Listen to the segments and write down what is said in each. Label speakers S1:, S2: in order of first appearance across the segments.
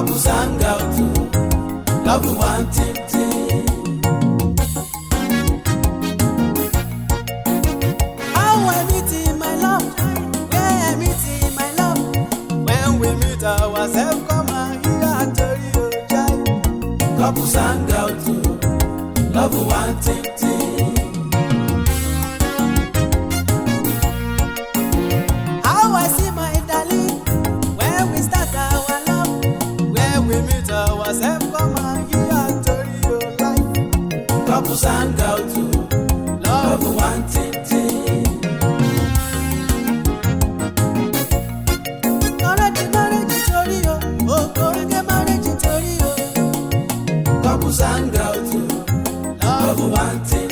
S1: Couples hang out to love one thing. How I meet in my love, where I meet in my love. When we meet ourselves, come and hear a story, child. Couples hang out to love one thing. How I see my darling, when we start our love, when we meet ourselves, come and hear a story of life. Couples hang out to love one thing. Marriage story, oh, marriage story, oh. Couples hang out to love one thing.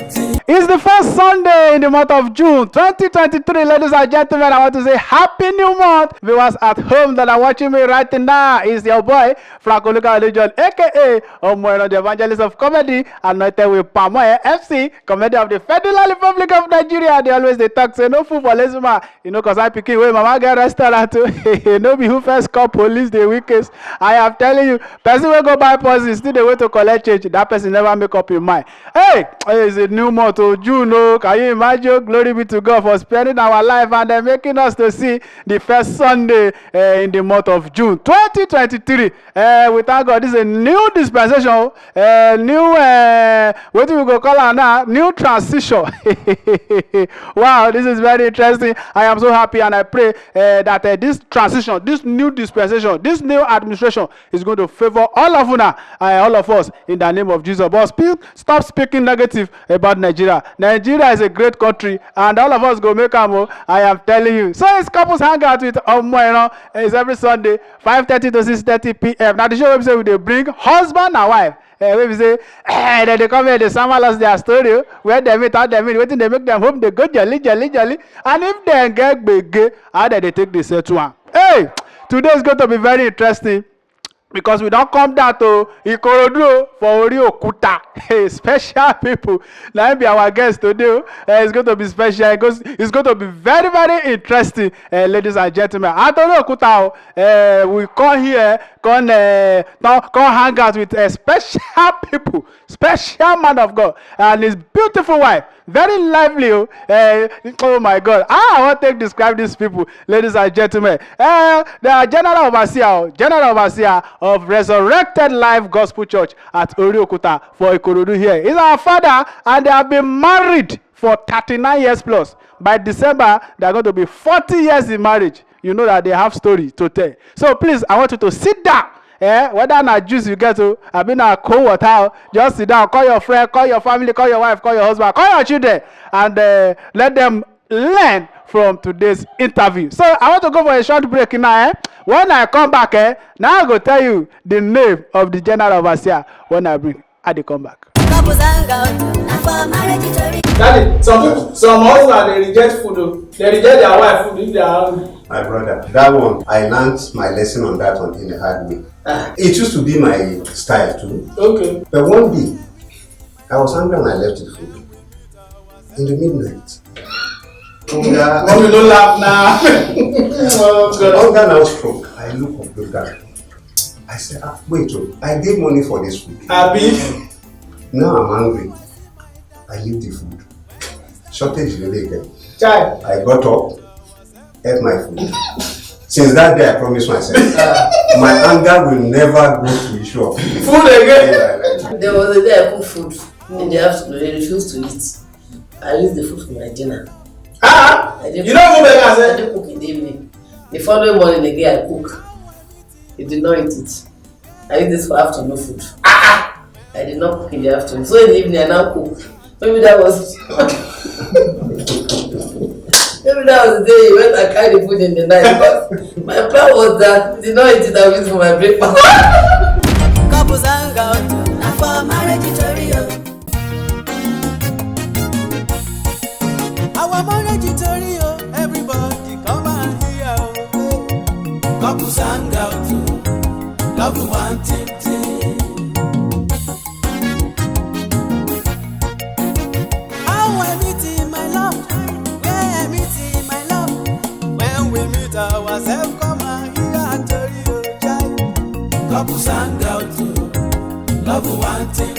S2: It's the first Sunday in the month of June 2023, ladies and gentlemen. I want to say Happy New Month. Viewers at home that are watching me right now, is your boy, Franco Luka Religion, aka Omoyano, the evangelist of comedy, anointed with Pamoye FC, comedy of the Federal Republic of Nigeria. They always they talk, say no food for lazy man. You know, because I pick away, mama get restaurant too. No be who first call police the weakest. I am telling you, person will go buy policy, still the way to collect change. That person never make up your mind. Hey, it's a new month. To June, oh, can you imagine? Glory be to God for spending our life and then making us to see the first Sunday in the month of June 2023. We thank God. This is a new dispensation, new what do we go call it now? New transition. Wow, this is very interesting. I am so happy and I pray that this transition, this new dispensation, this new administration is going to favor all of una, all of us in the name of Jesus. But stop speaking negative about Nigeria. Nigeria is a great country and all of us go make am. I am telling you. So it's couples hang out with Omoyano. It's every Sunday 5:30 to 6:30 p.m. Now the show website they bring husband and wife. We say then they come here, they summarize their story where they meet, how they meet, waiting they make them home, they go jolly. And if they get big, how they take the set one. Hey, today is going to be very interesting. Because we don't come down to Ikorodu for Ori Okuta. Hey, special people. Now be our guest today. It's going to be special. It's going to be very, very interesting, ladies and gentlemen. Anthony Okuta, we come here, come hang out with special people, special man of God, and his beautiful wife. Very lively. Oh my God. I want to describe these people, ladies and gentlemen. The general overseer of Resurrected Life Gospel Church at Ori Okuta for Ikorodu here. He's our father, and they have been married for 39 years plus. By December, they are going to be 40 years in marriage. You know that they have story to tell. So please, I want you to sit down. Whether na juice you get to, I mean na cold water, just sit down, call your friend, call your family, call your wife, call your husband, call your children, and let them learn from today's interview. So I want to go for a short break now. When I come back, now I go tell you the name of the general overseer when I come back. Daddy, some husbands they reject food. They reject their wife food if they are hungry.
S3: My brother, that one, I learned my lesson on that one in a hard way. It used to be my style too.
S2: Okay.
S3: But one day, I was hungry and I left the food. In the midnight.
S2: Mommy, don't laugh now. Oh, God.
S3: Hunger now struck. I look up. I said, wait, I gave money for this food.
S2: Abi.
S3: Now I'm hungry. I leave the food. Shortage related.
S2: Child.
S3: I got up, ate my food. Since that day, I promised myself, my anger will never go to issue of food.
S2: Food again?
S4: There was a day I cooked food in the afternoon. They refused to eat. I used the food for my dinner.
S2: You don't go back and
S4: I didn't cook in the evening. The following morning again I cook. He did not eat it. I used this for afternoon food. I did not cook in the afternoon. So in the evening I now cook. Maybe that was the day he went and carried the food in the night, because my plan was that he did not eat it. I used it for my breakfast.
S1: Couples hang out for marriage tutorial. Our marriage tutorial, everybody come and hear. Couples hang out love one thing. How I meet in my love, where I meet in my love. When we meet ourselves, come and hear a tutorial. Couples hang out to love one thing.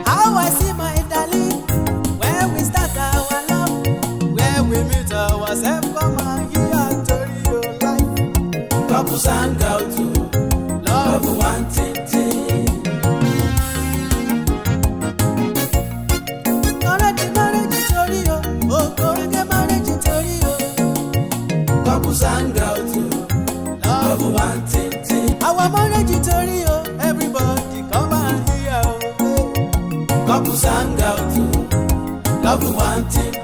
S1: How I see my darling when we start our love, when we meet ourselves, come and hear story of life. Couples hang out to love one thing. Marriage story, oh, go get marriage story, oh. Couples hang out to love one thing. Our marriage story, oh, everybody come and hear, oh. Couples hang out to love one thing.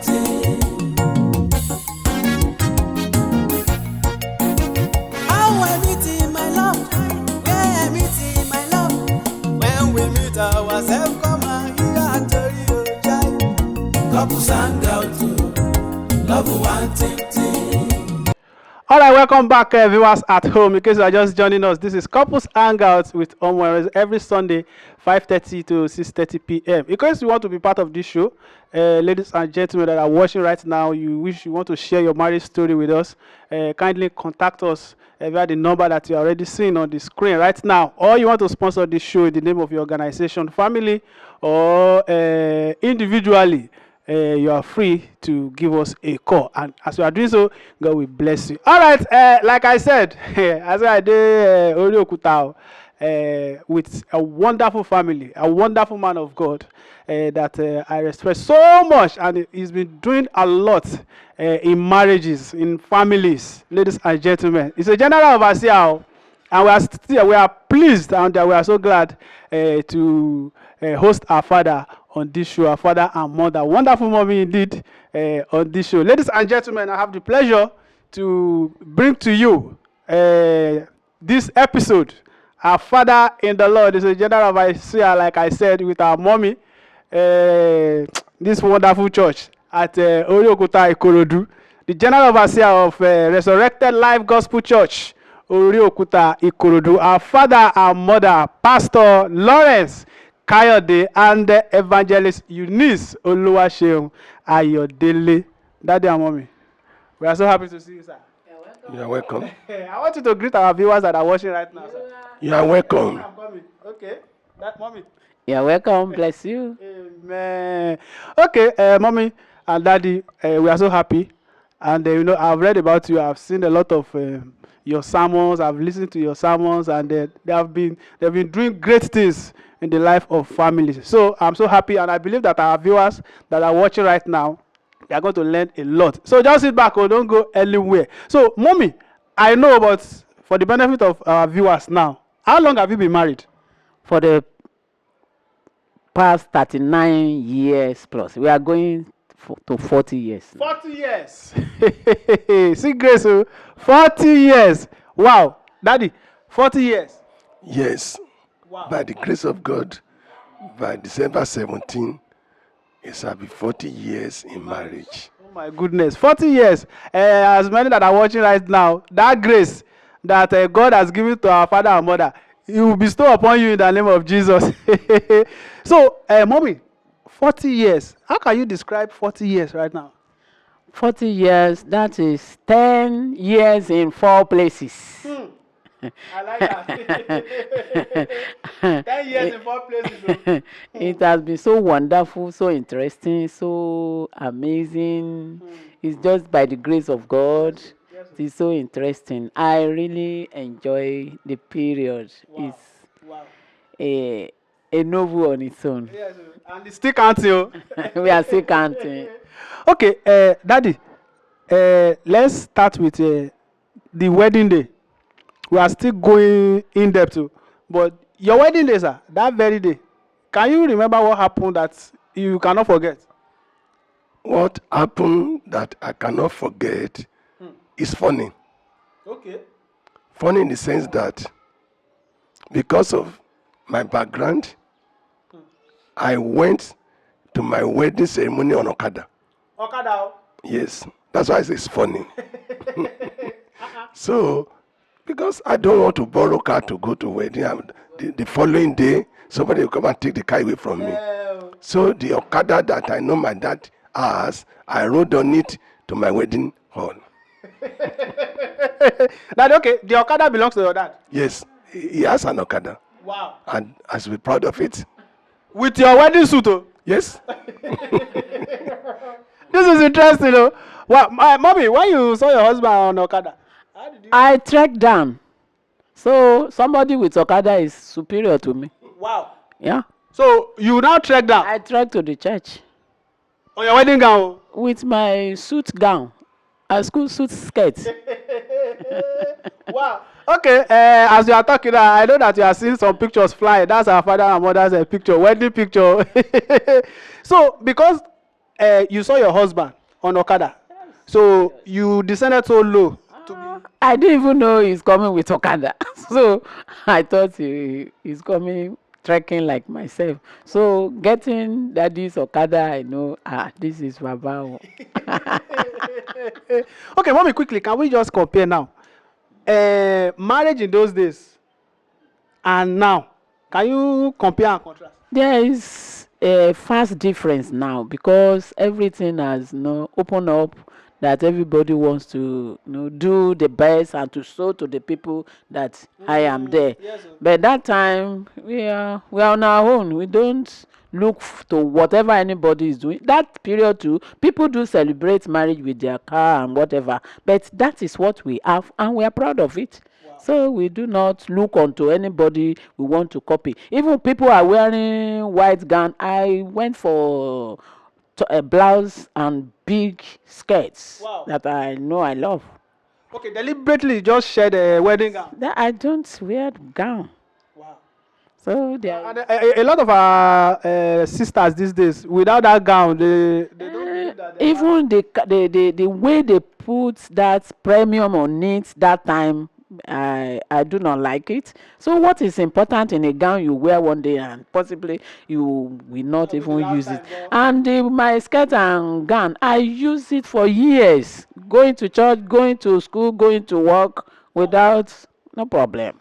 S1: How I meet my love, where I meet my love, when we meet ourselves, come and hear story, oh, child. Couples hang out to love one thing.
S2: All right, welcome back, viewers at home. In case you are just joining us, this is Couples Hangouts with Omwere every Sunday, 5:30 to 6:30 p.m. In case you want to be part of this show, ladies and gentlemen that are watching right now, you want to share your marriage story with us, kindly contact us via the number that you are already seeing on the screen right now. Or you want to sponsor this show in the name of your organization, family, or individually. You are free to give us a call, and as you are doing so, God will bless you. All right, like I said, as I did Ori Okuta, with a wonderful family, a wonderful man of God that I respect so much, and he's been doing a lot in marriages, in families, ladies and gentlemen. He's a general overseer, and we are pleased, and we are so glad to host our father on this show, our father and mother. Wonderful mommy indeed on this show. Ladies and gentlemen, I have the pleasure to bring to you this episode. Our father in the Lord is a general overseer, like I said, with our mommy, this wonderful church at Ori Okuta Ikorodu, the general overseer of Resurrected Life Gospel Church, Ori Okuta Ikorodu. Our father and mother, Pastor Lawrence Kayode and Evangelist Eunice Oluwaseun Ayodele. Daddy and mommy, we are so happy to see you, sir.
S5: You are welcome.
S2: I want you to greet our viewers that are watching right now, sir.
S5: You are welcome.
S2: I'm coming. Okay, that mommy.
S6: You're welcome. Bless you.
S2: Amen. Okay, mommy and daddy, we are so happy, and I've read about you. I've seen a lot of your sermons. I've listened to your sermons, and they've been doing great things in the life of families. So I'm so happy, and I believe that our viewers that are watching right now, they are going to learn a lot. So just sit back or don't go anywhere. So, mommy, I know, but for the benefit of our viewers now, how long have you been married?
S6: For the past 39 years plus. We are going to 40 years.
S2: 40 years. See, Grace, 40 years. Wow. Daddy, 40 years.
S5: Yes.
S2: Wow.
S5: By the grace of God, by December 17, it shall be 40 years in marriage.
S2: Oh my goodness, 40 years. As many that are watching right now, that grace that God has given to our father and mother, He will bestow upon you in the name of Jesus. So, mommy, 40 years. How can you describe 40 years right now?
S6: 40 years, that is 10 years in 4 places.
S2: I like that. 10 years in 4 places.
S6: It has been so wonderful, so interesting, so amazing. It's just by the grace of God. It's so interesting. I really enjoy the period.
S2: Wow.
S6: It's a novel on its own.
S2: Yes, and it's still counting.
S6: We are still counting.
S2: Okay, Daddy, let's start with the wedding day. We are still going in depth, but your wedding day, sir, that very day, can you remember what happened that you cannot forget?
S5: What happened that I cannot forget is funny.
S2: Okay.
S5: Funny in the sense that because of my background, I went to my wedding ceremony on Okada.
S2: Okada.
S5: Yes, that's why it's funny. So, because I don't want to borrow car to go to wedding, the following day, somebody will come and take the car away from me. So the Okada that I know my dad has, I rode on it to my wedding hall.
S2: Dad, okay, the Okada belongs to your dad.
S5: Yes, he has an Okada,
S2: Wow.
S5: and I should be proud of it.
S2: With your wedding suit, oh.
S5: Yes.
S2: This is interesting, though. Well, mommy, when you saw your husband on Okada, how did you?
S6: I trekked down. So somebody with Okada is superior to me.
S2: Wow.
S6: Yeah.
S2: So you now trek down
S6: I trekked to the church
S2: on your wedding gown.
S6: with my suit gown, a school suit skirt.
S2: Wow. Okay, as you are talking now, I know that you are seeing some pictures fly. That's our father and mother's picture, wedding picture. So, because you saw your husband on Okada, so you descended so low to be.
S6: I didn't even know he's coming with Okada. So I thought he's coming trekking like myself. So getting daddy's Okada, I know, this is Baba.
S2: Okay, mommy, quickly, can we just compare now? Marriage in those days and now. Can you compare and contrast?
S6: There is a fast difference now because everything has opened up, that everybody wants to do the best and to show to the people that I am there.
S2: Yes, sir.
S6: But that time we are on our own. We don't look to whatever anybody is doing. That period too, people do celebrate marriage with their car and whatever. But that is what we have, and we are proud of it. So we do not look onto anybody we want to copy. Even people are wearing white gown. I went for a blouse and big skirts
S2: Wow.
S6: that I know I love.
S2: Okay, deliberately just shared a wedding gown.
S6: That I don't wear gown.
S2: Wow.
S6: So they
S2: And a lot of our sisters these days, without that gown, they don't believe that.
S6: even the way they put that premium on it that time, I do not like it. So what is important in a gown you wear one day and possibly you will not even use it. And my skirt and gown, I use it for years. Going to church, going to school, going to work without no problem.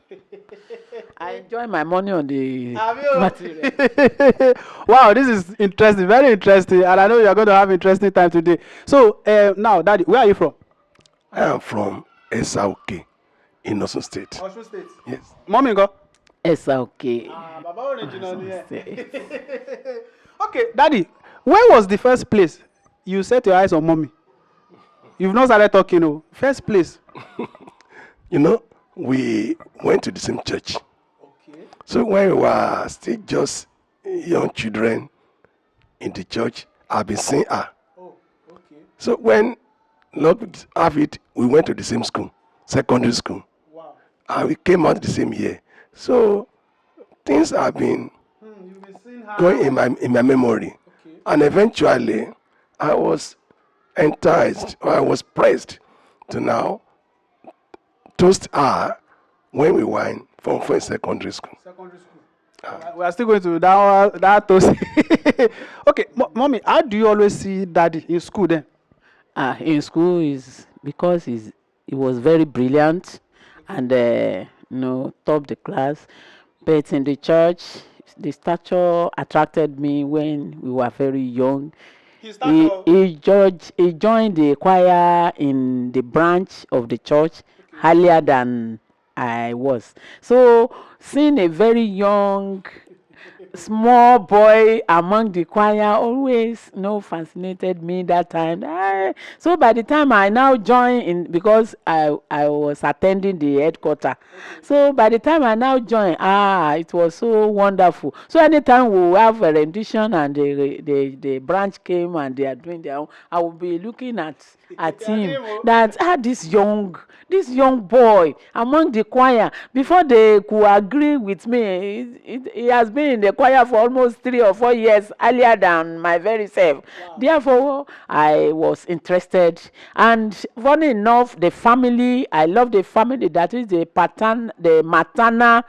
S6: I enjoy my money on the material.
S2: Wow, this is interesting, very interesting, and I know you are going to have interesting time today. So now, Daddy, where are you from?
S5: I am from SRK in Osun State.
S2: Osun State.
S5: Yes.
S2: Mommy, go.
S6: It's okay.
S2: Baba original here. Okay, Daddy, where was the first place you set your eyes on mommy? You've not started talking, no. First place.
S5: We went to the same church.
S2: Okay.
S5: So when we were still just young children in the church, I've been seeing her.
S2: Oh, okay.
S5: So when Lord have it, we went to the same school, secondary school.
S2: Wow.
S5: And we came out the same year. So things have been
S2: You've been seeing her.
S5: going in my memory.
S2: Okay.
S5: And eventually, I was enticed, or I was pressed to now toast her when we were in Form 4 secondary school.
S2: Secondary school. We are still going to that toast. Okay, mommy, how do you always see Daddy in school then?
S6: In school is because he was very brilliant and top the class. But in the church, the stature attracted me when we were very young. He joined the choir in the branch of the church earlier than I was. So seeing a very young small boy among the choir always fascinated me that time. So by the time I now join in, because I was attending the headquarters, so by the time I now join, it was so wonderful. So anytime we have a rendition and the branch came and they are doing their own, I will be looking at him that this young boy among the choir, before they could agree with me, he has been in the choir for almost 3 or 4 years earlier than my very self. Wow. Therefore, I was interested. And funny enough, the family, I love the family, that is the maternal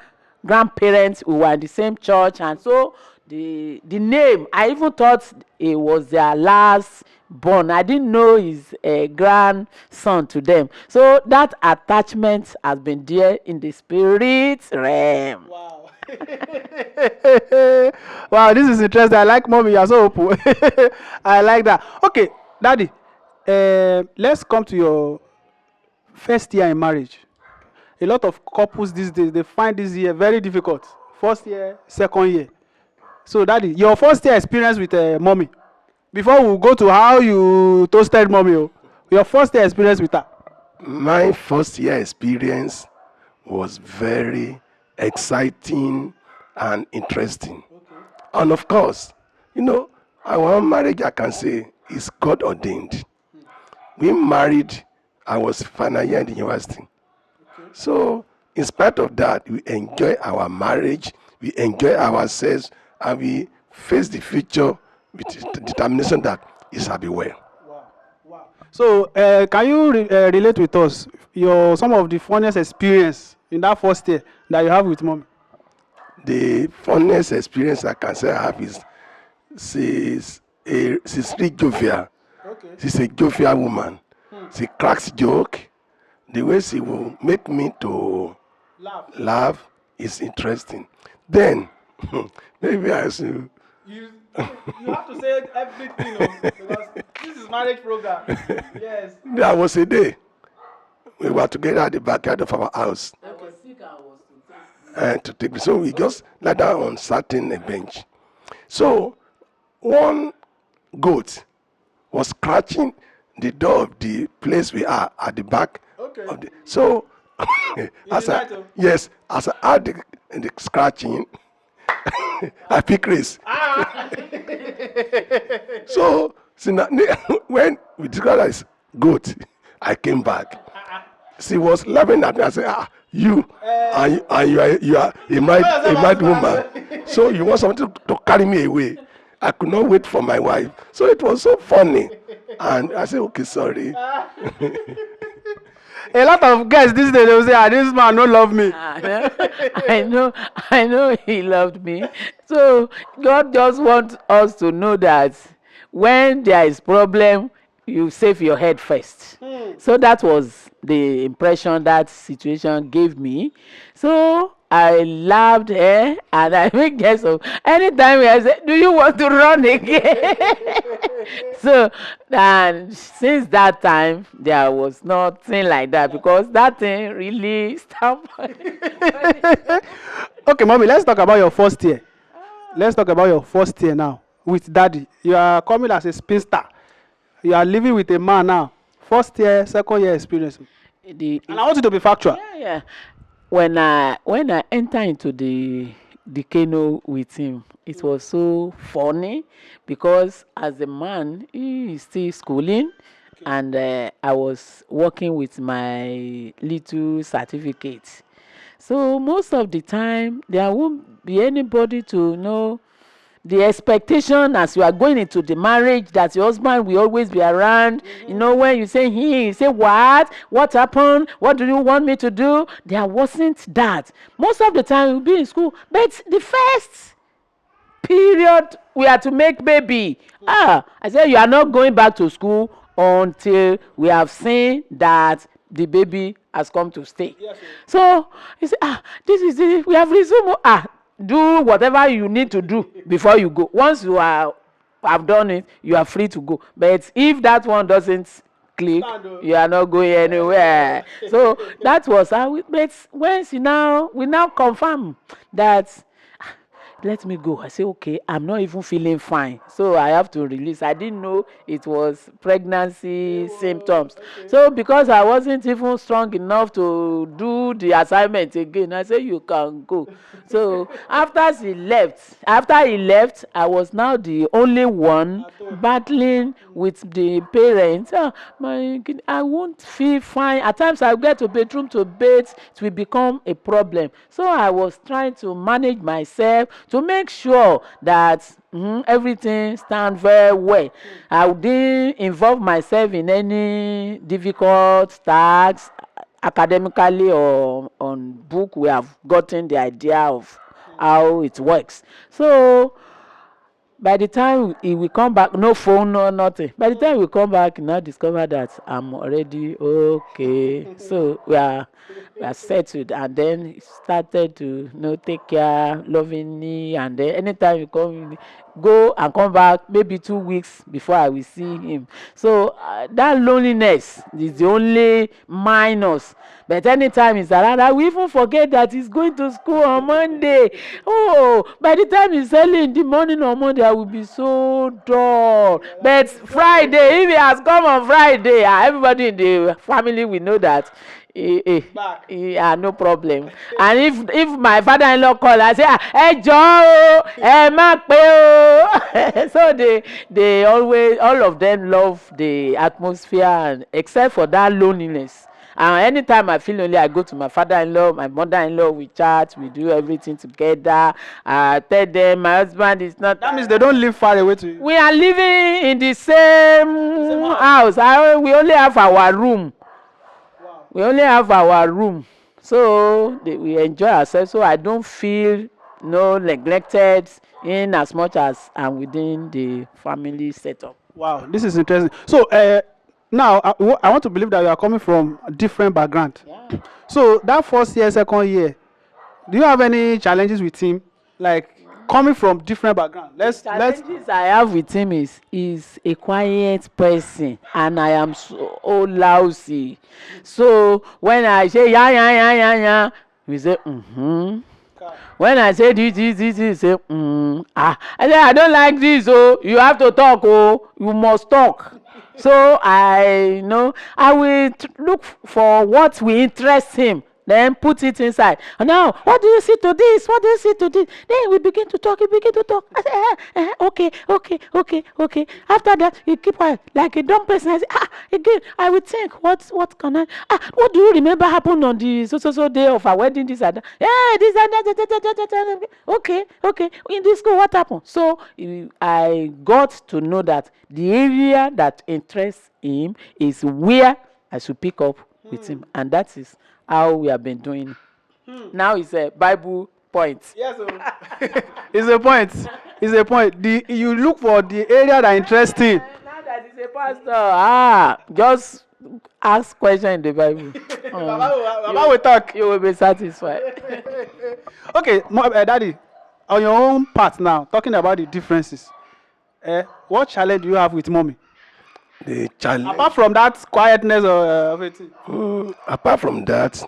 S6: grandparents who were in the same church. And so the name, I even thought it was their last born. I didn't know he's a grandson to them. So that attachment has been there in the spirit realm.
S2: Wow. Wow, this is interesting. I like mommy. You're so open. I like that. Okay, Daddy, let's come to your first year in marriage. A lot of couples these days, they find this year very difficult. First year, second year. So that is your first year experience with mommy. Before we go to how you toasted mommy, your first year experience with her.
S5: My first year experience was very exciting and interesting. And of course, our marriage, I can say, is God ordained. We married, I was final year in the university. So, in spite of that, we enjoy our marriage, we enjoy ourselves, and we face the future with determination that it shall be well.
S2: So can you relate with us some of the funniest experience in that first year that you have with mommy?
S5: The funniest experience I can say I have is she's really jovial.
S2: Okay.
S5: She's a jovial woman. She cracks joke. The way she will make me to laugh is interesting. Then maybe I should.
S2: You have to say everything because this is marriage program. Yes.
S5: There was a day we were together at the backyard of our house.
S6: I was sick. I was
S5: To take me. So we just lie down on certain a bench. So one goat was scratching the door of the place we are at the back.
S2: Okay.
S5: Of the, so as I had the scratching, I pick race. So when we discovered as goat, I came back. She was laughing at me. I said, you are a mad woman. So you want something to carry me away. I could not wait for my wife. So it was so funny. And I said, okay, sorry.
S2: A lot of guys these days, they will say, this man don't love me.
S6: I know he loved me. So God just wants us to know that when there is problem, you save your head first. So that was the impression that situation gave me. So I loved her and I make guess of anytime I say, do you want to run again? So and since that time there was nothing like that because that thing really stopped.
S2: Okay, mommy, let's talk about your first year. Let's talk about your first year now with daddy. You are coming as a spinster. You are living with a man now. First year, second year experience. And I want you to be factual.
S6: Yeah. When I enter into the canoe with him, it was so funny because as a man, he is still schooling, and I was working with my little certificate. So most of the time, there won't be anybody to know the expectation as you are going into the marriage that your husband will always be around. When you say he, you say what happened, what do you want me to do? There wasn't that. Most of the time you'll be in school, but the first period we are to make baby. I said you are not going back to school until we have seen that the baby has come to stay. Yes, so he said, this is it. We have resumed. Do whatever you need to do before you go. Once you have done it, you are free to go. But if that one doesn't click, you are not going anywhere. So that was how. But once we now confirm that. Let me go. I say, okay, I'm not even feeling fine. So I have to release. I didn't know it was pregnancy symptoms. Okay. So because I wasn't even strong enough to do the assignment again, I said, you can go. So after he left, I was now the only one battling with the parents. I won't feel fine. At times I get to bedroom to bathe. It will become a problem. So I was trying to manage myself to make sure that everything stand very well. I didn't involve myself in any difficult tasks academically or on book. We have gotten the idea of how it works. So By the time he will come back, no phone, no nothing. By the time we come back, now discover that I'm already okay. So we are settled, and then he started to take care, loving me, and then anytime you come, go and come back, maybe 2 weeks before I will see him. So that loneliness is the only minus. But anytime he's around, I will even forget that he's going to school on Monday. Oh, by the time he's early in the morning on Monday, I will be so dull. But Friday, if he has come on Friday, everybody in the family will know that no problem. And if my father-in-law call, I say, ẹ jọ̀ọ́ o, ẹ má pé o. So they always, all of them love the atmosphere, and except for that loneliness. And anytime I feel lonely, I go to my father-in-law, my mother-in-law, we chat, we do everything together. I tell them my husband is not.
S2: That means they don't live far away to you.
S6: We are living in the same house. We only have our room. Wow. We only have our room. So we enjoy ourselves. So I don't feel neglected in as much as I'm within the family setup.
S2: Wow, this is interesting. So now I want to believe that you are coming from a different background.
S6: Yeah.
S2: So that first year, second year, do you have any challenges with him? Like coming from different background.
S6: Challenges I have with him is a quiet person, and I am so lousy. So when I say yeah, we say When I say this, he say I say I don't like this. Oh, you have to talk. Oh, you must talk. So I will look for what will interest him, then put it inside. And now, what do you see to this? What do you see to this? Then we begin to talk. I say, okay. After that, you keep quiet like a dumb person. I say, again, I will think, what can I? What do you remember happened on the so day of our wedding? This and that. Yeah, this and that. Okay. In this school, what happened? So I got to know that the area that interests him is where I should pick up with him, and that is how we have been doing. Now it's a Bible point.
S2: Yes, it's a point. It's a point. You look for the area that interests him.
S6: Now that he's a pastor, just ask question in the Bible.
S2: Baba will talk.
S6: You will be satisfied.
S2: Okay, Daddy, on your own part now, talking about the differences. What challenge do you have with mommy?
S5: The challenge.
S2: Apart from that quietness of it.
S5: Apart from that,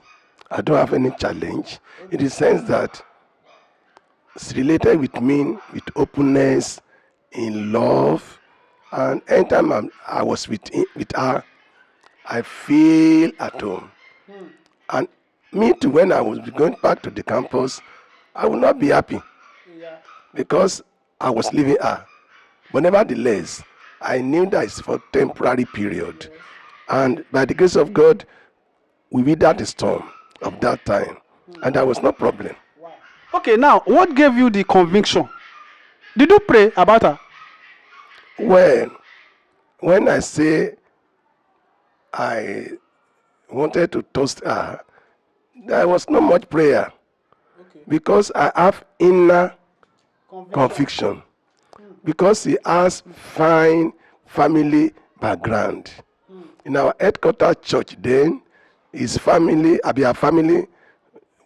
S5: I don't have any challenge in the sense that it's related with me with openness, in love, and anytime I was with her, I feel at home. And me too, when I was going back to the campus, I would not be happy because I was leaving her. But nevertheless, I knew that it's for temporary period. And by the grace of God, we weathered the storm of that time. And there was no problem.
S2: Wow. Okay, now, what gave you the conviction? Did you pray about her?
S5: Well, when I say I wanted to toast her, there was not much prayer. Okay. Because I have inner conviction. Because he has fine family background. In our headquarters church then, his family, Abia family,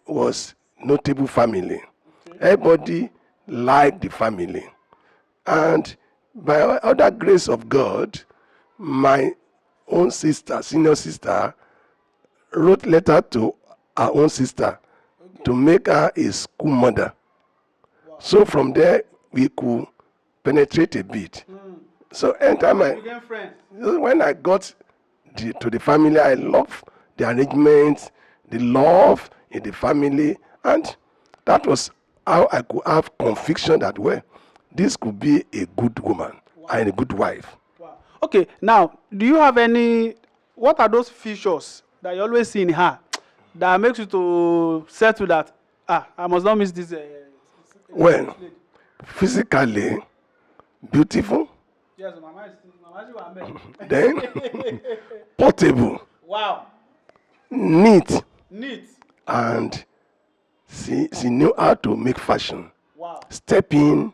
S5: was notable family. Okay. Everybody liked the family. And by other grace of God, my own sister, senior sister, wrote letter to our own sister to make her a school mother. Wow. So from there, we could penetrate a bit. So anytime when I got to the family, I love the arrangements, the love in the family, and that was how I could have conviction that this could be a good woman and a good wife.
S2: Wow. Okay, now do you have what are those features that you always see in her that makes you to settle that I must not miss this?
S5: Well, physically beautiful.
S2: Yes,
S5: then portable.
S2: Wow.
S5: Neat.
S2: And
S5: she knew how to make fashion.
S2: Wow.
S5: Step in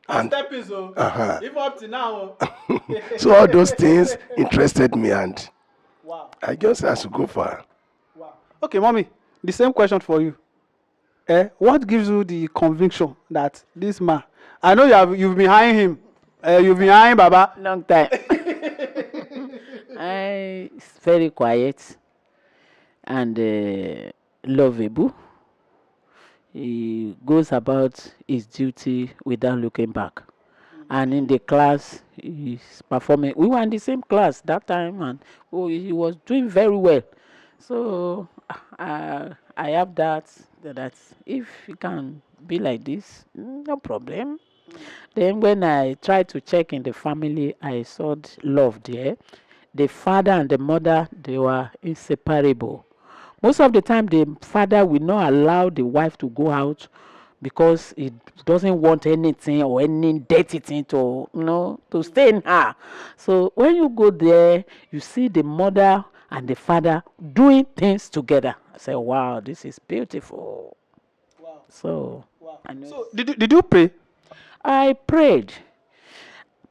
S5: And
S2: Stepping so.
S5: uh-huh.
S2: Even up to now.
S5: So all those things interested me, and
S2: Wow.
S5: I just had to go for her.
S2: Wow. Okay, mommy, the same question for you. What gives you the conviction that this man? I know you've been eyeing him. You've been eyeing Baba.
S6: Long time. He's very quiet and lovable. He goes about his duty without looking back. And in the class, he's performing. We were in the same class that time, and he was doing very well. So I have that if he can be like this, no problem. Then when I tried to check in the family, I saw love there. The father and the mother, they were inseparable. Most of the time, the father will not allow the wife to go out because he doesn't want anything or any dirty thing to stay in her. So when you go there, you see the mother and the father doing things together. I say, wow, this is beautiful.
S2: Wow.
S6: So,
S2: Wow.
S6: I know.
S2: So did you pray?
S6: I prayed,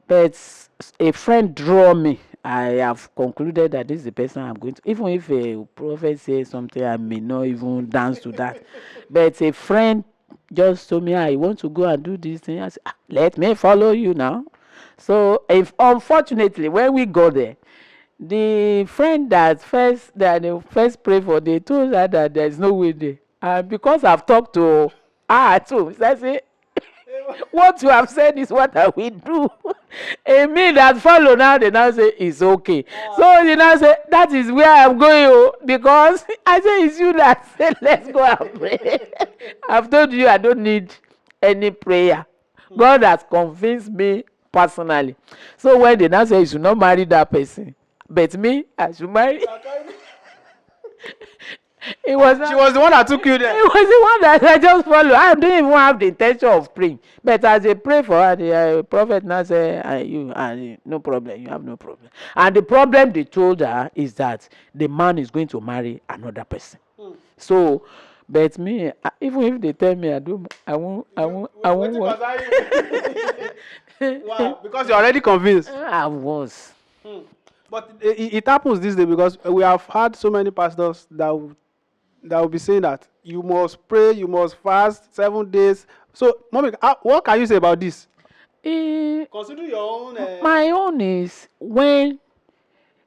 S6: but a friend drew me. I have concluded that this is the person I'm going to. Even if a prophet says something, I may not even dance to that. But a friend just told me, I want to go and do this thing. I said, let me follow you now. So, if unfortunately, when we go there, the friend that they first prayed for, they told her that there is no way there. And because I've talked to her too, so I say, what you have said is what I will do. And me that follow now, they now say it's okay. So they now say that is where I'm going, because I say it's you that said let's go and pray. I've told you I don't need any prayer. God has convinced me personally. So when they now say you should not marry that person, but me, I should marry. She
S2: was the one that took you there.
S6: It was the one that I just followed. I didn't even have the intention of praying. But as I pray for her, the prophet now said, no problem, you have no problem. And the problem they told her is that the man is going to marry another person. So, but me, even if they tell me I won't want.
S2: Wow, because you're already convinced.
S6: I was.
S2: But it happens this day because we have had so many pastors that will be saying that you must pray, you must fast 7 days. So, mommy, what can you say about this? Consider your own.
S6: My own is when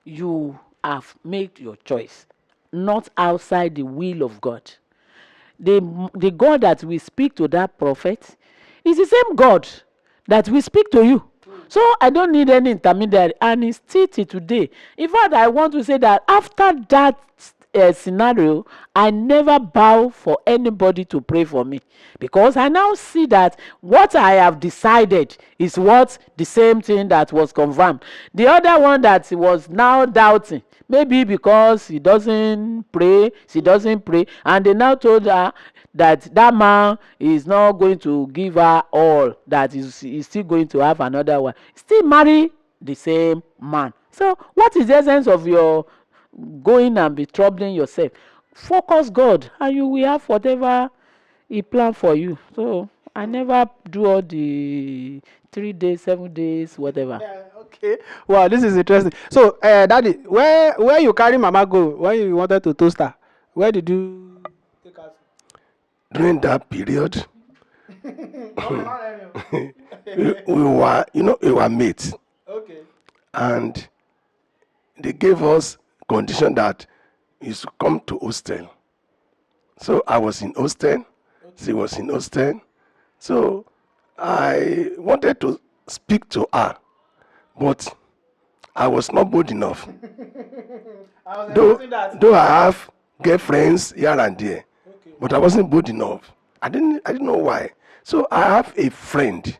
S6: you have made your choice, not outside the will of God. The God that we speak to that prophet is the same God that we speak to you. So I don't need any intermediary, and it's still till today. In fact, I want to say that after that scenario, I never bow for anybody to pray for me, because I now see that what I have decided is what the same thing that was confirmed. The other one that he was now doubting, maybe because he doesn't pray, she doesn't pray, and they now told her that man is not going to give her all, that he's still going to have another one, still marry the same man. So what is the essence of your going and be troubling yourself? Focus God and you will have whatever he planned for you. So I never do all the 3 days, 7 days, whatever.
S2: Okay. Wow, this is interesting. So, Daddy, where you carry Mama go when you wanted to toast her? Where did you take her?
S5: During that period, we were mates,
S2: Okay.
S5: and they gave us condition that you should come to hostel. So I was in hostel, she was in hostel. So I wanted to speak to her, but I was not bold enough. Though I have girlfriends here and there, but I wasn't bold enough. I didn't know why. So I have a friend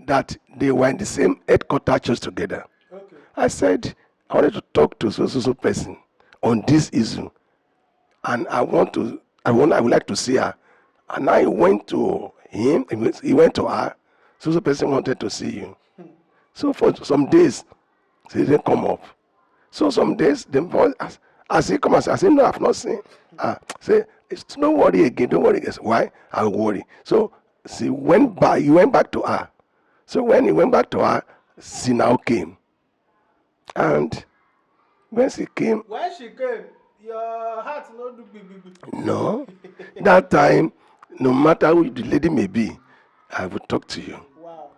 S5: that they were in the same headquarter church together.
S2: Okay.
S5: I said I wanted to talk to so person on this issue, and I would like to see her. And I went to him. He went to her. So person wanted to see you. So for some days, she didn't come up. So some days, the boy, as he come, I say, no, I've not seen. Say, don't worry again, don't worry again. Why? I'll worry. So he went back to her. So when he went back to her, she now came. And when she came,
S2: When she came, your heart no do big, big, big.
S5: no, that time, no matter who the lady may be, I will talk to you.
S2: Wow.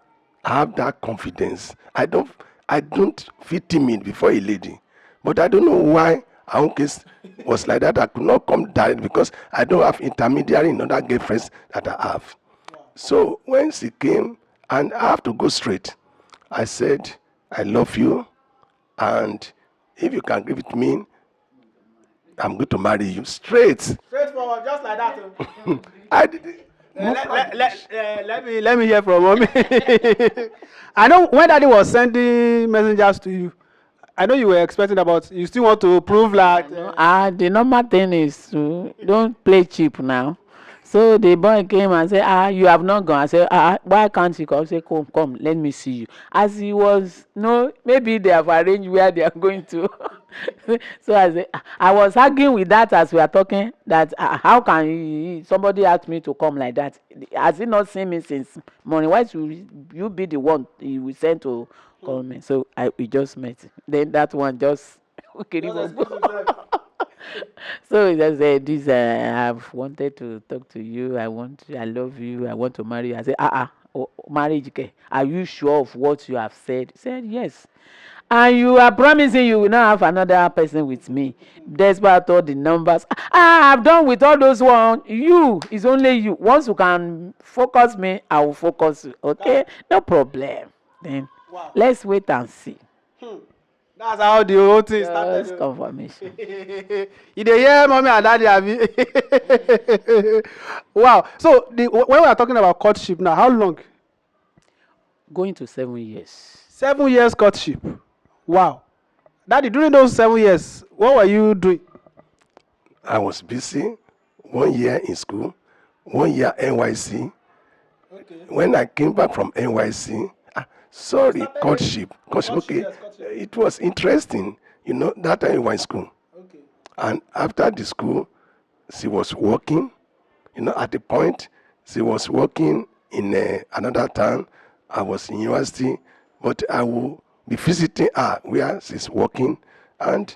S5: I have that confidence. I don't feel timid before a lady. But I don't know why our own case was like that. I could not come direct because I don't have intermediary in other girlfriends that I have. So when she came and I have to go straight, I said, I love you, and if you can give it to me, I'm going to marry you straight.
S2: Straightforward, just like that.
S5: I did
S2: Let me hear from mommy. I know when daddy was sending messengers to you, I know you were expecting about, you still want to prove like.
S6: No, the normal thing is to don't play cheap now. So the boy came and said, you have not gone. I said, why can't you come? I said, come, let me see you. As he was, no, maybe they have arranged where they are going to. So I said, I was arguing with that as we are talking, that how can somebody ask me to come like that? Has he not seen me since morning? Why should you be the one he will send to call me? So we just met. Then that one just okay. So he just said, "This I've wanted to talk to you. I love you. I want to marry you." I said, marriage. Okay. Are you sure of what you have said? He said, yes. And you are promising you will not have another person with me, despite all the numbers. I've done with all those ones. You, it's only you. Once you can focus me, I will focus you. Okay, no problem. Then let's wait and see.
S2: That's how the whole thing started.
S6: Just confirmation.
S2: You dey hear mommy and daddy, abi? Wow. So when we are talking about courtship now, how long?
S6: Going to 7 years.
S2: 7 years courtship. Wow. Daddy, during those 7 years, what were you doing?
S5: I was busy 1 year in school, 1 year NYC.
S2: Okay.
S5: When I came back from NYC, courtship. Okay, it was interesting. That time we were in school.
S2: Okay.
S5: And after the school, she was working. At the point, she was working in another town. I was in university, but I will be visiting her where she's working. And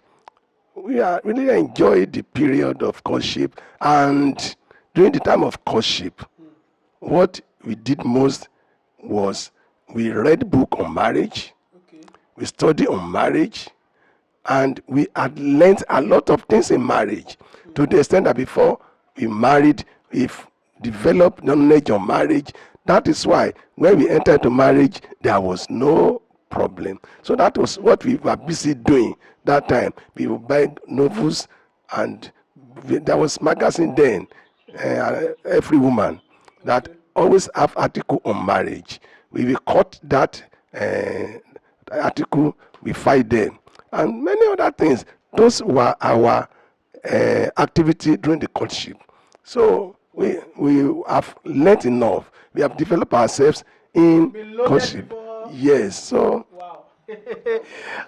S5: we are really enjoyed the period of courtship. And during the time of courtship, what we did most was we read book on marriage.
S2: Okay.
S5: We studied on marriage. And we had learned a lot of things in marriage to the extent that before we married, we've developed knowledge on marriage. That is why when we entered into marriage, there was no problem. So that was what we were busy doing that time. We would buy novels, and there was magazine then, every woman that always have article on marriage. We will cut that article, we fight them, and many other things. Those were our activity during the courtship. So we have learned enough. We have developed ourselves in courtship. Yes. So.
S2: Wow.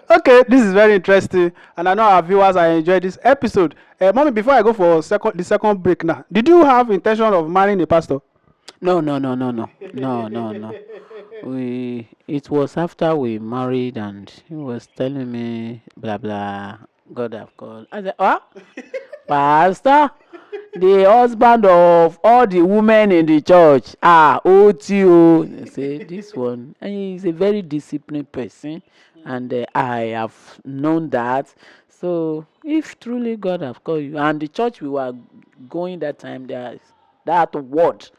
S2: Okay, this is very interesting, and I know our viewers are enjoying this episode. Mommy, before I go for the second break now, did you have intention of marrying a pastor?
S6: No. It was after we married, and he was telling me blah blah. God have called. I said, what? Pastor, the husband of all the women in the church. OTO. They say this one, and he's a very disciplined person, and I have known that. So if truly God have called you, and the church we were going that time, there's that word.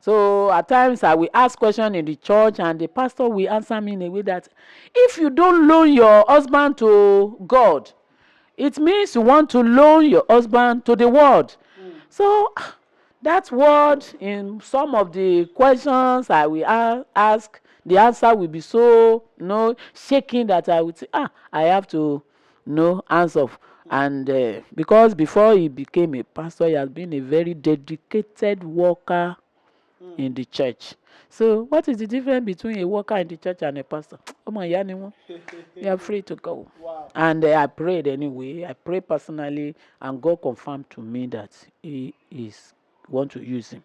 S6: So at times I will ask questions in the church, and the pastor will answer me in a way that if you don't loan your husband to God, it means you want to loan your husband to the world. So that word, in some of the questions I will ask, the answer will be so shaking that I would say, I have to answer. And because before he became a pastor, he has been a very dedicated worker in the church. So what is the difference between a worker in the church and a pastor? Oh my, you are free to go.
S2: Wow.
S6: And I prayed anyway. I prayed personally, and God confirmed to me that He is want to use him.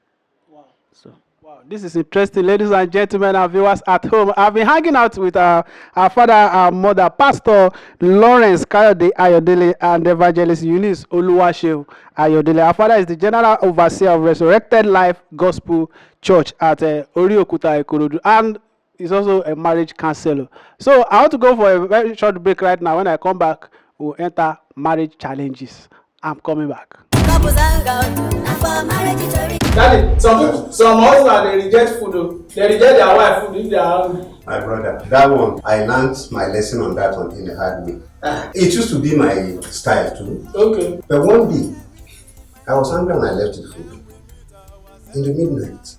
S2: Wow.
S6: So
S2: Wow, this is interesting, ladies and gentlemen, and viewers at home. I've been hanging out with our father, our mother, Pastor Lawrence Kayode Ayodele, and Evangelist Eunice Oluwaseu Ayodele. Our father is the General Overseer of Resurrected Life Gospel Church at Oriokuta, Ikorodu, and he's also a marriage counselor. So I want to go for a very short break right now. When I come back, we'll enter marriage challenges. I'm coming back.
S7: Daddy, some husband they reject food. They reject their wife food if they are hungry.
S3: My brother, that one, I learned my lesson on that one in a hard way. It used to be my style too.
S7: Okay.
S3: But one day, I was hungry and I left the food. In the midnight.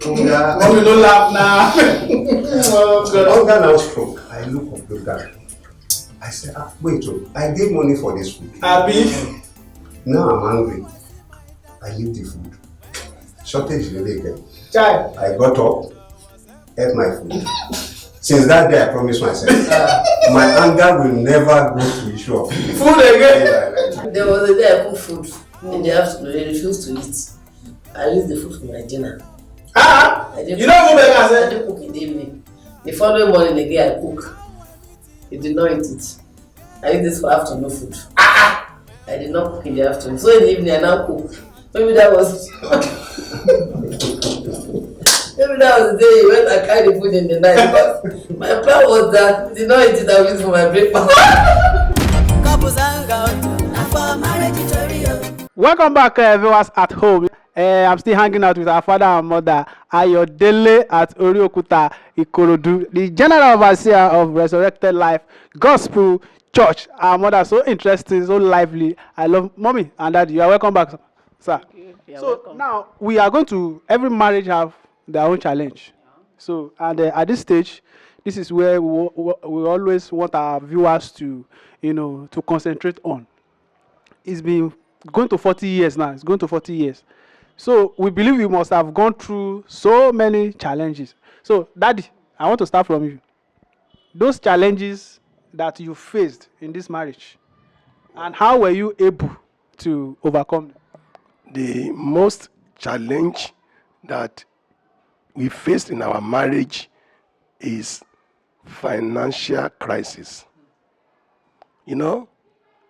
S7: Mommy, don't laugh now. Oh, God.
S3: Hunger now struck. I look up. I said, wait, I gave money for this food.
S7: Abi.
S3: Now I'm hungry. I leave the food. Shortage related.
S7: Child.
S3: I got up, ate my food. Since that day, I promised myself, my anger will never go to issue of food.
S7: Food again?
S4: There was a day I cooked food in the afternoon. They refused to eat. I used the food for my dinner.
S7: You don't go back and
S4: I didn't cook in the evening. The following morning again I cook. He did not eat it. I used this for afternoon food. I did not cook in the afternoon. So in the evening I now cook. Maybe that was maybe that was the day he went and carried the food in the night, because my plan was that he did not eat it. I used it for my breakfast.
S2: Welcome back, viewers at home. I'm still hanging out with our father and mother, Ayodele at Oriokuta, Ikorodu, the General Overseer of Resurrected Life Gospel Church. Our mother is so interesting, so lively. I love mommy and daddy. You are welcome back, sir. So welcome. Now we are going to, every marriage have their own challenge. So, and at this stage, this is where we always want our viewers to, to concentrate on. It's been going to 40 years now. It's going to 40 years. So we believe you must have gone through so many challenges. So, Daddy, I want to start from you. Those challenges that you faced in this marriage, and how were you able to overcome them?
S5: The most challenge that we faced in our marriage is financial crisis. You know,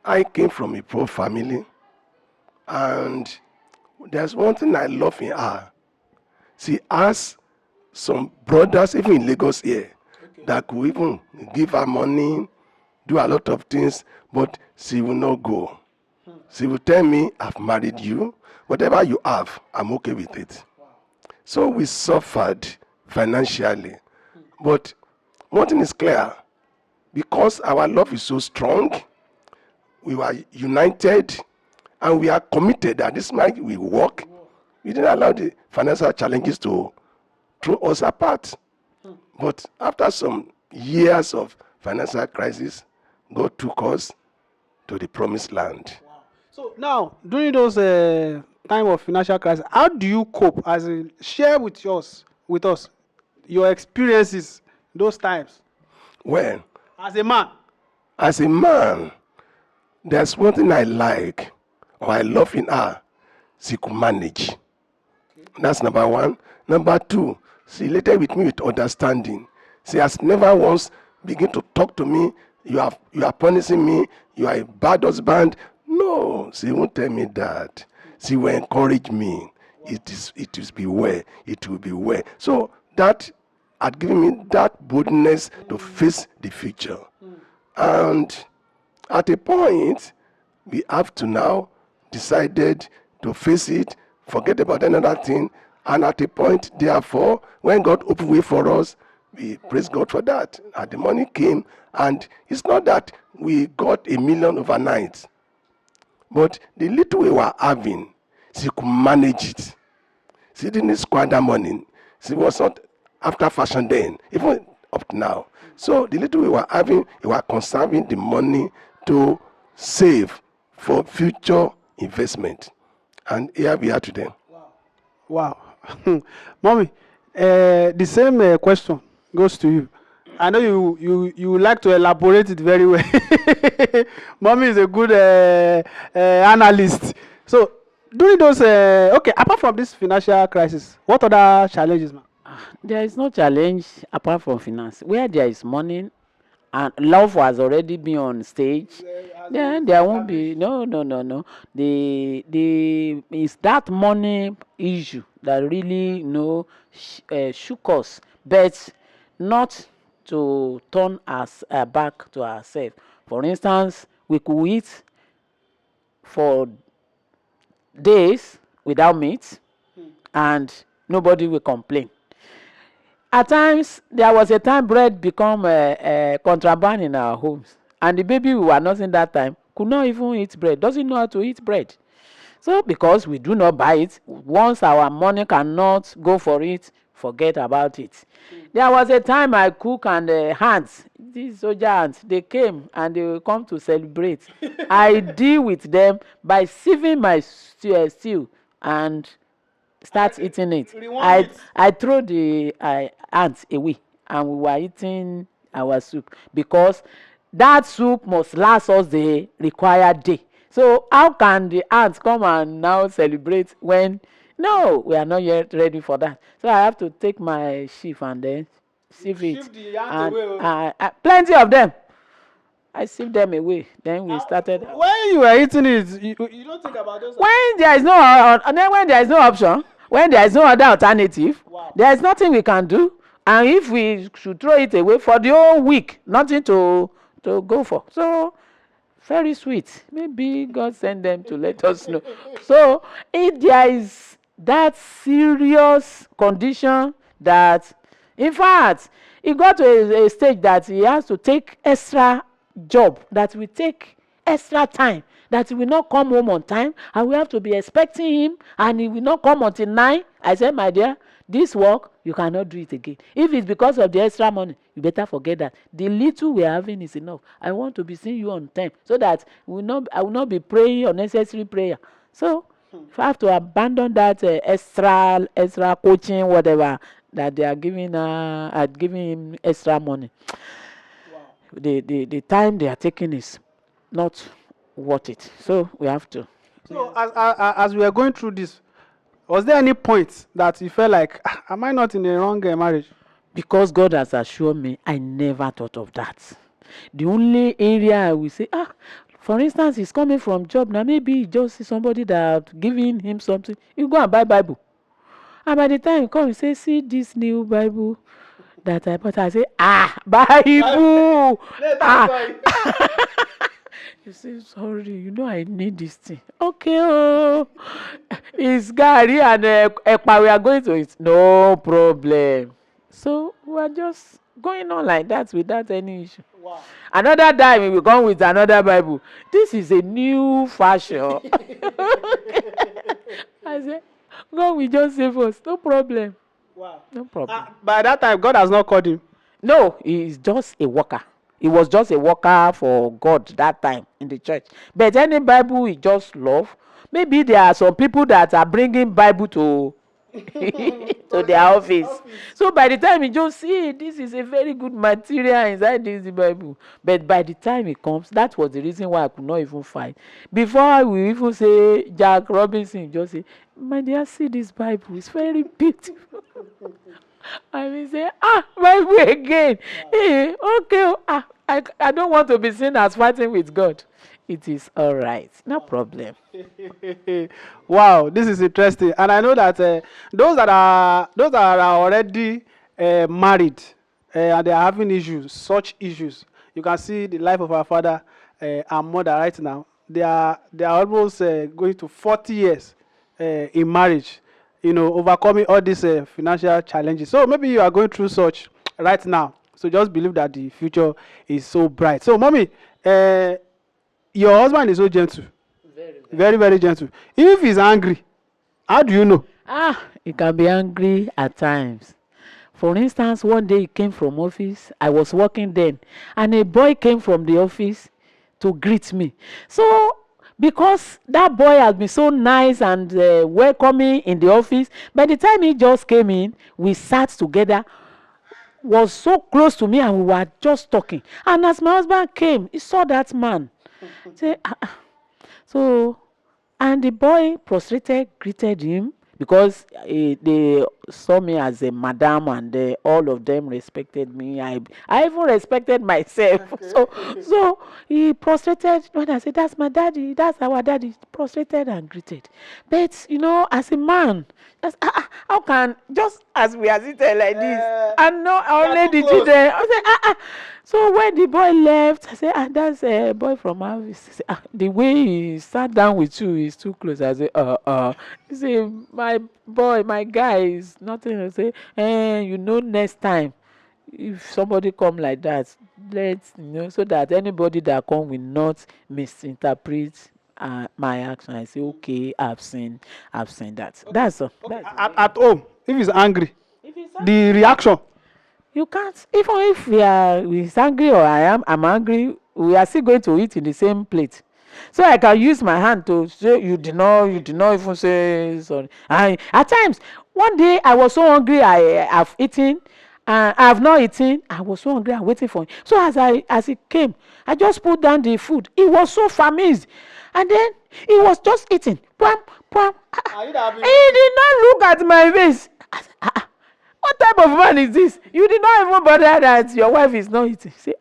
S5: I came from a poor family, and there's one thing I love in her. She has some brothers, even in Lagos here, that could even give her money, do a lot of things, but she will not go. She will tell me, I've married you. Whatever you have, I'm okay with it. So we suffered financially. But one thing is clear, because our love is so strong, we were united, and we are committed that this marriage will work. We didn't allow the financial challenges to throw us apart. But after some years of financial crisis, God took us to the promised land.
S2: Wow. So now, during those time of financial crisis, how do you cope? As in, share with us your experiences those times.
S5: Well,
S2: as a man,
S5: there's one thing I like or I love in her. She could manage. That's number one. Number two, she related with me with understanding. She has never once begin to talk to me. You are punishing me. You are a bad husband. No, she won't tell me that. She will encourage me. It will be well. It will be well. So that had given me that boldness to face the future. And at a point, we have to now decided to face it, forget about another thing, and at a point, therefore, when God opened way for us, we praise God for that. And the money came, and it's not that we got $1 million overnight, but the little we were having, she could manage it. She didn't squander money. She was not after fashion then, even up to now. So the little we were having, we were conserving the money to save for future investment. And here we are today.
S2: Wow. Mommy, the same question goes to you. I know you like to elaborate it very well. Mommy is a good analyst. So during those, okay, apart from this financial crisis, what other challenges, man?
S6: There is no challenge apart from finance. Where there is money and love has already been on stage, then there won't be no. The it's that money issue that really shook us, but not to turn us back to ourselves. For instance, we could eat for days without meat, and nobody will complain. At times, there was a time bread become contraband in our homes, and the baby we were nursing that time could not even eat bread, doesn't know how to eat bread. So, because we do not buy it, once our money cannot go for it, forget about it. There was a time I cook and hands, these soldier hands, they came and they will come to celebrate. I deal with them by sieving my stew and start eating it. I throw the ants away and we were eating our soup because that soup must last us the required day. So how can the ants come and now celebrate when no, we are not yet ready for that. So I have to take my sheaf and then sieve it.
S2: Shift the ant
S6: And
S2: away.
S6: plenty of them. I sieve them away. Then we started.
S2: When you were eating it, you don't think about those.
S6: When there is no and then when there is no option, when there is no other alternative, there is nothing we can do. And if we should throw it away for the whole week, nothing to go for. So very sweet. Maybe God sent them to let us know. So if there is that serious condition that, in fact, he got to a stage that he has to take extra job, that will take extra time, that he will not come home on time, and we have to be expecting him, and he will not come until 9. I said, my dear, this work, you cannot do it again. If it's because of the extra money, you better forget that. The little we are having is enough. I want to be seeing you on time so that I will not be praying unnecessary prayer. So if I have to abandon that extra coaching, whatever, that they are giving him extra money. Wow. The time they are taking is not worth it. So we have to.
S2: So as we were going through this, was there any point that you felt like, am I not in the wrong marriage?
S6: Because God has assured me, I never thought of that. The only area I will say, for instance, he's coming from job now. Maybe he just see somebody that giving him something. You go and buy Bible. And by the time you come, you say, see this new Bible that I bought. I say, Bible. You say, sorry, I need this thing. Okay, it's Gary and Ekpa, we are going to it. No problem. So we are just going on like that without any issue. Wow. Another time we will come with another Bible. This is a new fashion. I say, God will just save us. No problem.
S2: Wow.
S6: No problem.
S2: By that time, God has not called him.
S6: No, he is just a worker. He was just a worker for God that time in the church. But any Bible he just love. Maybe there are some people that are bringing Bible to to their office. So by the time he just see this is a very good material inside this Bible. But by the time it comes, that was the reason why I could not even fight. Before we even say Jack Robinson, just say, my dear, see this Bible. It's very beautiful. I will say, Bible again. Hey, okay. I don't want to be seen as fighting with God. It is all right. No problem.
S2: Wow, this is interesting. And I know that those that are already married and they are having issues, such issues. You can see the life of our father and mother right now. They are almost going to 40 years in marriage, overcoming all these financial challenges. So maybe you are going through such right now. So just believe that the future is so bright. So, mommy, your husband is so gentle. Very, very gentle. If he's angry, how do you know?
S6: He can be angry at times. For instance, one day he came from office. I was working then, and a boy came from the office to greet me. So, because that boy has been so nice and welcoming in the office, by the time he just came in, we sat together, was so close to me, and we were just talking. And as my husband came, he saw that man. Say, So And the boy prostrated, greeted him because they saw me as a madam, and all of them respected me. I even respected myself. So he prostrated. When I said, "That's my daddy, that's our daddy," he prostrated and greeted. But as a man, just, how can, just as we are sitting like this, and no, only the children. I said, So when the boy left, I said, that's a boy from our office. He said, the way he sat down with you is too close. I said, He said, my boy, my guy is nothing. I say, next time, if somebody come like that, so that anybody that come will not misinterpret my action. I say, okay, I've seen that. That's all. That's
S2: At home, if he's angry,
S6: if it's
S2: the reaction.
S6: you can't, even if he's angry or I'm angry, we are still going to eat in the same plate. So I can use my hand to say you did not even say sorry. At times, one day I was so hungry, I have eaten, I have not eaten. I was so hungry, I'm waiting for him. So as he came, I just put down the food. He was so famished, and then he was just eating. Pram, pram. He did not look at my face. I said, what type of man is this? You did not even bother that your wife is not eating. Say,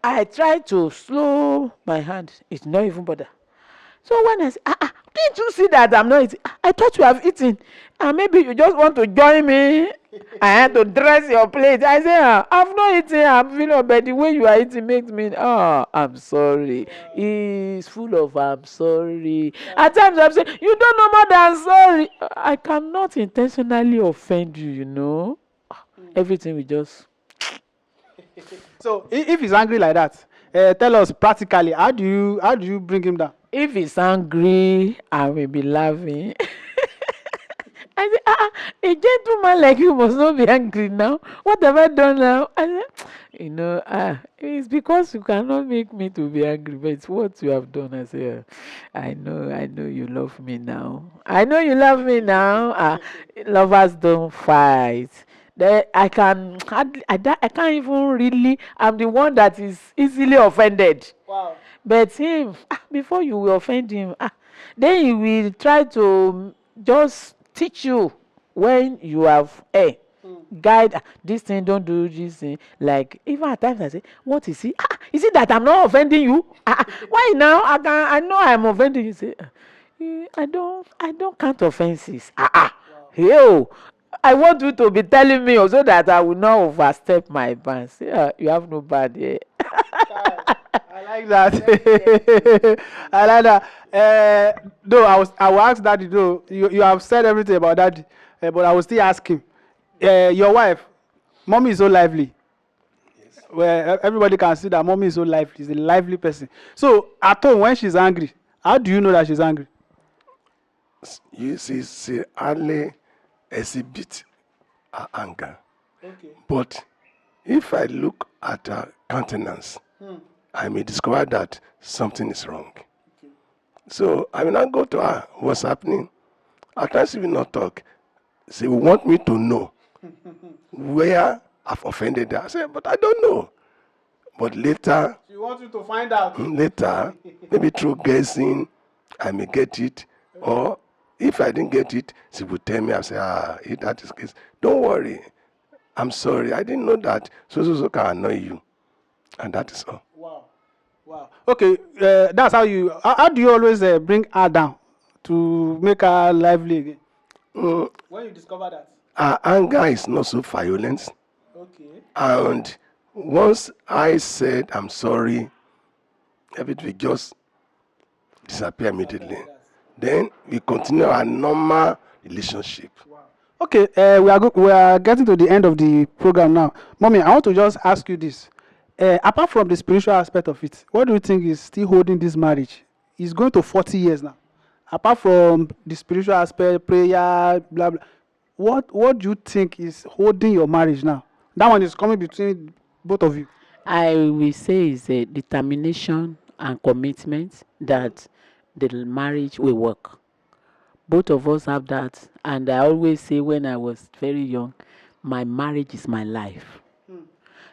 S6: I tried to slow my hand. It's not even bother. So when I say, didn't you see that I'm not eating? I thought you have eaten. And maybe you just want to join me. I had to dress your plate. I say, I've not eaten. I'm feeling, but the way you are eating makes me, I'm sorry. It's full of, I'm sorry. At times I'm saying, you don't know more than sorry. I cannot intentionally offend you. Everything we just.
S2: So if he's angry like that, tell us practically, how do you bring him down?
S6: If he's angry, I will be laughing. I say, a gentleman like you must not be angry now. What have I done now? I say, it's because you cannot make me to be angry, but it's what you have done. I say, I know you love me now. I know you love me now. Lovers don't fight. I can't even really. I'm the one that is easily offended.
S2: Wow.
S6: But him, before you will offend him, then he will try to just teach you when you have guide this thing, don't do this thing. Like even at times I say, what is it? Is it that I'm not offending you? Why now? I know I'm offending you. Say, I don't count offenses. Yo, I want you to be telling me so that I will not overstep my bounds. Say, you have no bad here.
S2: I like that. I like that. Though I will ask daddy. Though you have said everything about daddy, but I will still ask him. Your wife, mommy is so lively. Well, everybody can see that mommy is so lively. She's a lively person. So at home when she's angry, how do you know that she's angry?
S5: You see, she hardly exhibit her anger.
S2: Okay.
S5: But if I look at her countenance, I may discover that something is wrong.
S2: Okay.
S5: So I will not go to her. What's happening? At times she will not talk. She will want me to know where I've offended her. I say, but I don't know. But later,
S2: She wants you to find out.
S5: maybe through guessing, I may get it. Or if I didn't get it, she would tell me. I say, if that is the case, don't worry. I'm sorry. I didn't know that. So can annoy you. And that is all.
S2: Wow. Okay. That's how you. How do you always bring her down to make her lively again? When you discover that.
S5: Her anger is not so violent.
S2: Okay.
S5: And once I said I'm sorry, everything will just disappear immediately. Then we continue our normal relationship.
S2: Okay, we are getting to the end of the program now. Mommy, I want to just ask you this. Apart from the spiritual aspect of it, what do you think is still holding this marriage? It's going to 40 years now. Apart from the spiritual aspect, prayer, blah, blah, what do you think is holding your marriage now? That one is coming between both of you.
S6: I will say is a determination and commitment that the marriage will work. Both of us have that, and I always say when I was very young, my marriage is my life.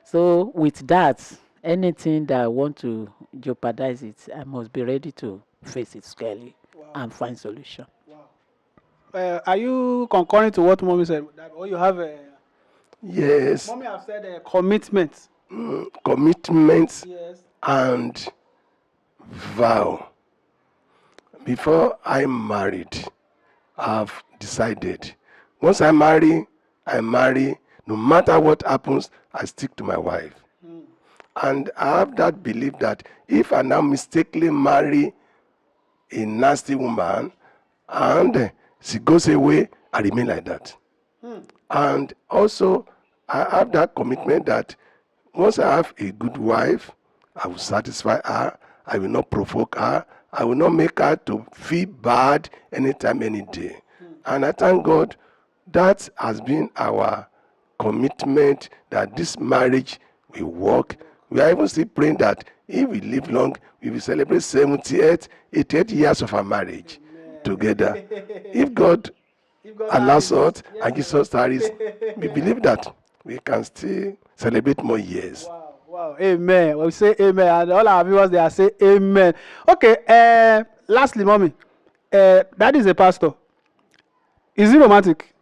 S6: So with that, anything that I want to jeopardize it, I must be ready to face it squarely and find solution.
S2: Are you concurring to what mommy said? Or you have a
S5: Yes,
S2: mommy have said commitment.
S5: commitment
S2: Yes.
S5: and vow. Before I married, I've decided once I marry, no matter what happens, I stick to my wife. And I have that belief that if I now mistakenly marry a nasty woman and she goes away, I remain like that. And also, I have that commitment that once I have a good wife, I will satisfy her. I will not provoke her. I will not make her to feel bad anytime, any day. And I thank God that has been our commitment that this marriage will work. We are even still praying that if we live long, we will celebrate 78, 88 years of our marriage together. If God allows us and gives us tarries, we believe that we can still celebrate more years.
S2: Wow. Amen. We say amen. And all our viewers, they are saying amen. Okay. Lastly, mommy, that is a pastor. Is he romantic?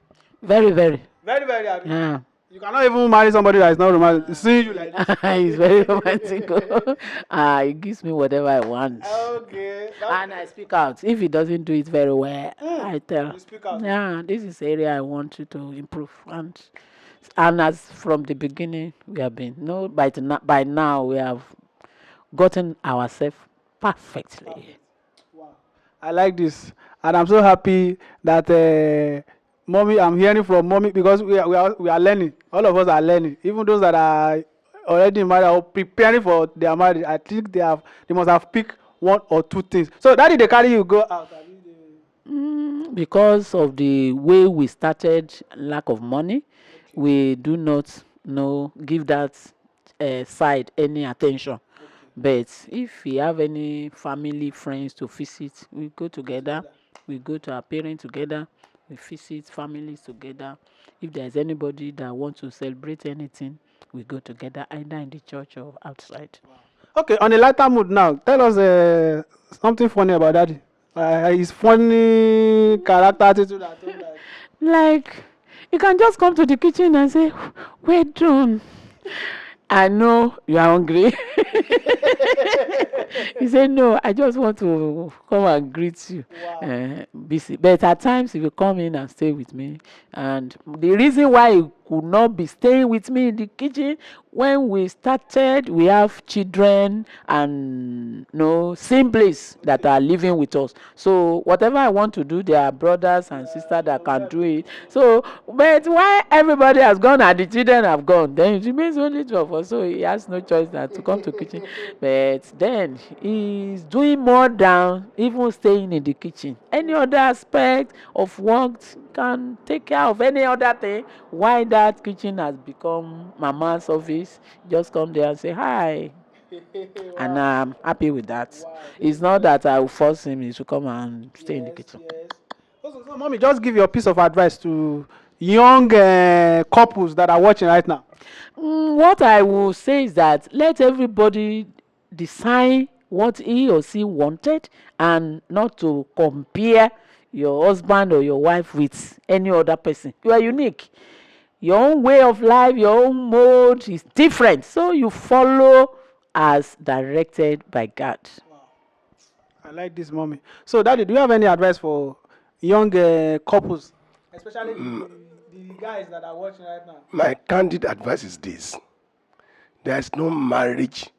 S6: Very, very.
S2: Very, very happy.
S6: Yeah.
S2: You cannot even marry somebody that is not romantic. Seeing you like this.
S6: He's very romantic. He gives me whatever I want.
S2: Okay.
S6: And I speak out. If he doesn't do it very well, I tell.
S2: You speak out.
S6: Yeah, this is area I want you to improve. And as from the beginning, we have been. No, by now we have gotten ourselves perfectly.
S2: I like this, and I'm so happy that mommy. I'm hearing from mommy because we are learning. All of us are learning. Even those that are already married or preparing for their marriage, I think they must have picked one or two things. So daddy, they carry you go out.
S6: Because of the way we started, lack of money, we do not give that side any attention. But if we have any family, friends to visit, we go together. We go to our parents together. We visit families together. If there's anybody that wants to celebrate anything, we go together either in the church or outside.
S2: Okay, on a lighter mood now, tell us something funny about daddy. His funny character attitude at home.
S6: Like, you can just come to the kitchen and say, "We're done. I know you are hungry." He said, "No, I just want to come and greet you." Busy. But at times, he will come in and stay with me. And the reason why he could not be staying with me in the kitchen, when we started, we have children and siblings that are living with us. So whatever I want to do, there are brothers and sisters that can do it. So, but why everybody has gone and the children have gone, then it remains only two of us. So he has no choice than to come to kitchen. But then he's doing more than even staying in the kitchen. Any other aspect of work can take care of any other thing. Why that kitchen has become mama's office, just come there and say hi. And I'm happy with that. It's not that I will force him, he should come and stay in the kitchen.
S2: So, mommy, just give your piece of advice to young couples that are watching right now.
S6: What I will say is that let everybody decide what he or she wanted and not to compare your husband or your wife with any other person. You are unique. Your own way of life, your own mode is different. So you follow as directed by God.
S2: I like this, mommy. So, daddy, do you have any advice for young couples, especially the guys that are watching right now?
S5: My candid advice is this: there is no marriage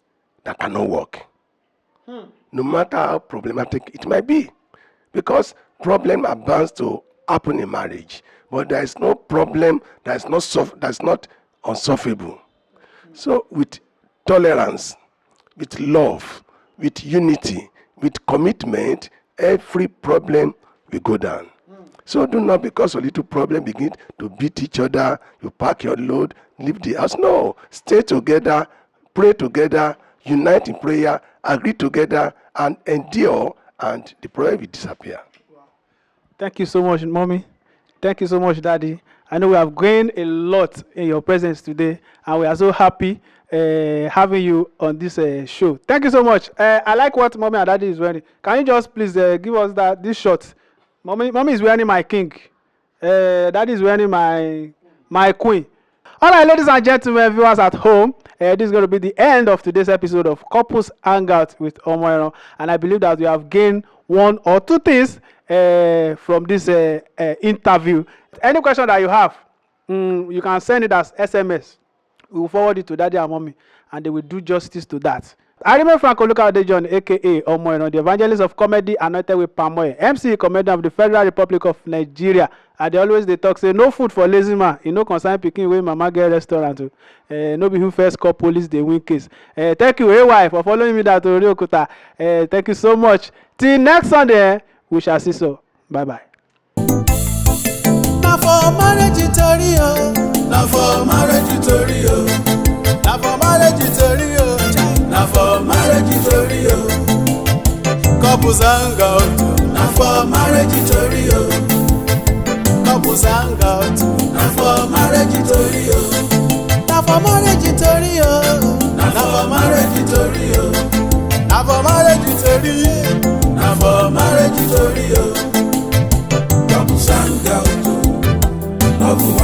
S5: that cannot work, no matter how problematic it might be, because problem are bound to happen in marriage, but there is no problem that is not unsolvable. So with tolerance, with love, with unity, with commitment, every problem will go down. So do not, because a little problem, begin to beat each other, you pack your load, leave the house. No, stay together, pray together, unite in prayer, agree together, and endure, and the problem will disappear.
S2: Thank you so much, mommy. Thank you so much, daddy. I know we have gained a lot in your presence today, and we are so happy having you on this show. Thank you so much. I like what mommy and daddy is wearing. Can you just please give us this shot? Mommy is wearing my king. Daddy is wearing my queen. All right, ladies and gentlemen, viewers at home, this is going to be the end of today's episode of Couples Hangout with Omoero, and I believe that we have gained one or two things from this interview. Any question that you have, you can send it as SMS. We will forward it to daddy and mommy, and they will do justice to that. I remember Franco John, aka Omoero, the evangelist of comedy anointed with palm oil, MC comedian of the Federal Republic of Nigeria. And they talk say no food for lazy man. You know, concern picking away mama get restaurant. No be who first call police they win case. Thank you, AY, for following me down to Rio Kuta. Thank you so much. Till next Sunday, we shall see so. Bye bye.
S1: Na for marriage tori o, na for marriage tori o, na for marriage tori o, na for marriage tori o. Couples hangout, na for marriage tori o. Couples hangout, na for marriage tori o, na for marriage tori o, na for marriage tori o, na for marriage tori o, na for marriage tori o. Couples hangout. Love